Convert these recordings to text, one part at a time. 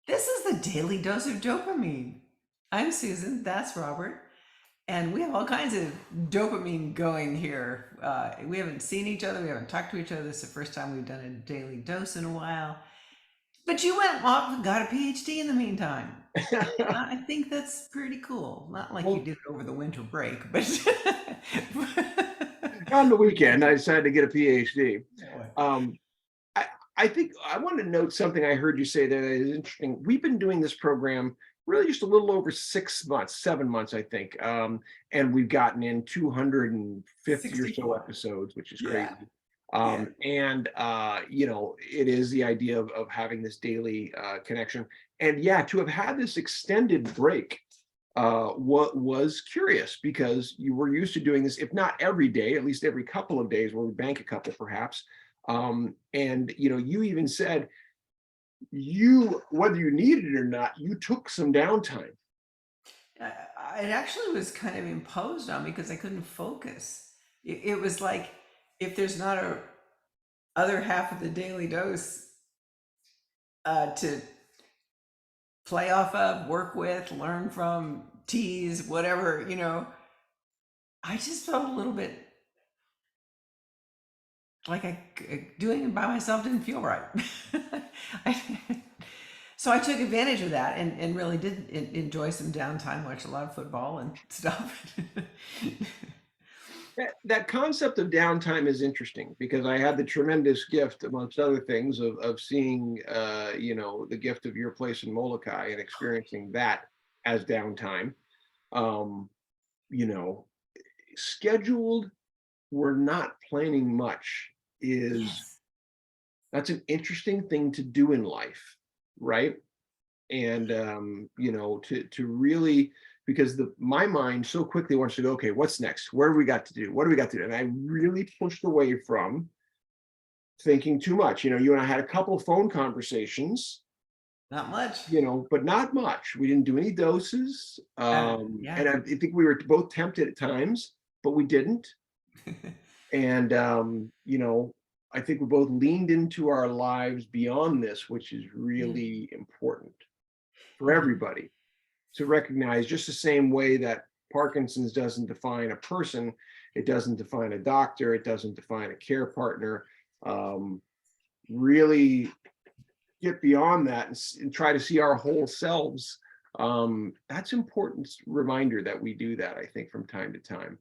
This is the Daily Dose of Dopamine. I'm Susan, that's Robert, and we have all kinds of dopamine going here. We haven't seen each other, we haven't talked to each other. This is the first time we've done a daily dose in a while. But you went off and got a PhD in the meantime. I think that's pretty cool. Not like you Well, did it over the winter break, but on the weekend, I decided to get a PhD. Um, I, I think I want to note something I heard you say that is interesting. We've been doing this program really just a little over 6 months, 7 months, I think. And we've gotten in 250 or so 64. episodes, which is Yeah, crazy. yeah. It is the idea of having this daily connection. And yeah, to have had this extended break what was curious because you were used to doing this, if not every day, at least every couple of days, where we bank a couple perhaps. And you even said whether you needed it or not, you took some downtime. It actually was kind of imposed on me because I couldn't focus. It was like if there's not a other half of the daily dose to play off of, work with, learn from, tease, whatever, I just felt a little bit like doing it by myself didn't feel right. I, so I took advantage of that and really did enjoy some downtime, watch a lot of football and stuff. That concept of downtime is interesting because I had the tremendous gift, amongst other things, of seeing, the gift of your place in Molokai and experiencing that as downtime. Um, you know, Scheduled, we're not planning much is Yes. that's an interesting thing to do in life, right? And to really, because the my mind so quickly wants to go, okay, what's next? Where do we got to do? What do we got to do? And I really pushed away from thinking too much. You and I had a couple of phone conversations, Not much. but not much. We didn't do any doses. And Yeah. I think we were both tempted at times, but we didn't. And I think we both leaned into our lives beyond this, which is Yeah. really important for Yeah. everybody to recognize. Just the same way that Parkinson's doesn't define a person, it doesn't define a doctor, it doesn't define a care partner. Um, Really get beyond that and try to see our whole selves. That's important reminder that we do that, I think, from time to time.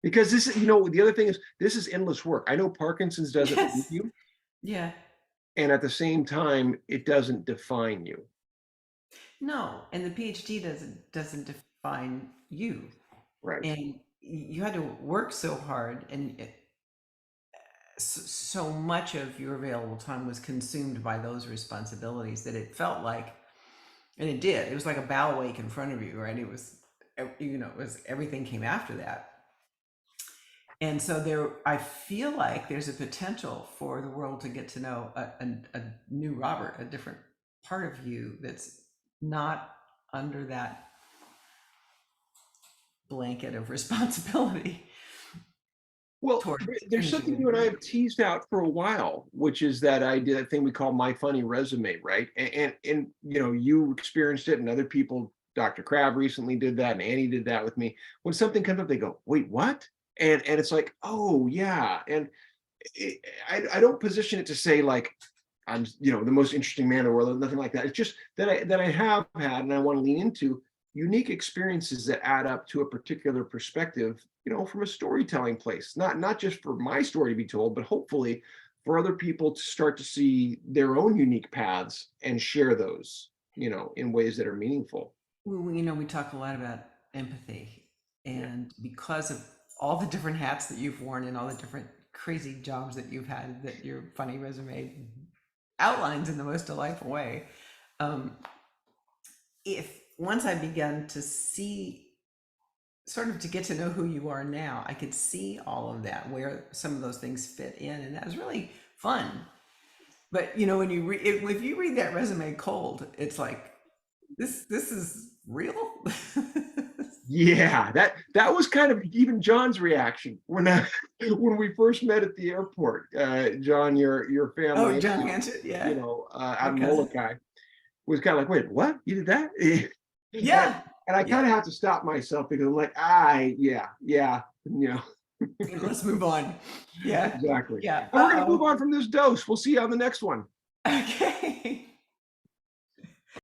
Because the other thing is this is endless work. I know Parkinson's doesn't leave Yes. you, Yeah. and at the same time, it doesn't define you. No, and the PhD doesn't define you. Right. And you had to work so hard and so much of your available time was consumed by those responsibilities that it felt like, and it was like a bow wake in front of you, right? It was, it was everything came after that. And so I feel like there's a potential for the world to get to know a new Robert, a different part of you that's not under that blanket of responsibility Well, towards there's finishing something a you and I degree. have teased out for a while, which is that idea, that thing we call my funny resume, right? And you experienced it, and other people, Dr. Crab recently did that, and Annie did that with me. When something comes up, they go, "Wait, what?" And it's like, "Oh yeah." And I don't position it to say like I'm the most interesting man in the world, nothing like that. It's just that I have had, and I want to lean into unique experiences that add up to a particular perspective, from a storytelling place. Not just for my story to be told, but hopefully for other people to start to see their own unique paths and share those, in ways that are meaningful. We talk a lot about empathy, Yeah. and because of all the different hats that you've worn and all the different crazy jobs that you've had, that your funny resume outlines in the most delightful way. Um, if once I began to see, sort of to get to know who you are now, I could see all of that, where some of those things fit in, and that was really fun. But when if you read that resume cold, it's like this is real. Yeah, that was kind of even John's reaction when when we first met at the airport. John, your Oh, family, John Hanson, yeah, my out in cousin. Molokai, was kind of like, wait, what? You did that? and, Yeah, and I yeah. kind of have to stop myself because I'm like, yeah, Let's move on. Yeah, exactly. yeah. And we're gonna move Uh-oh. on from this dose. We'll see you on the next one. Okay.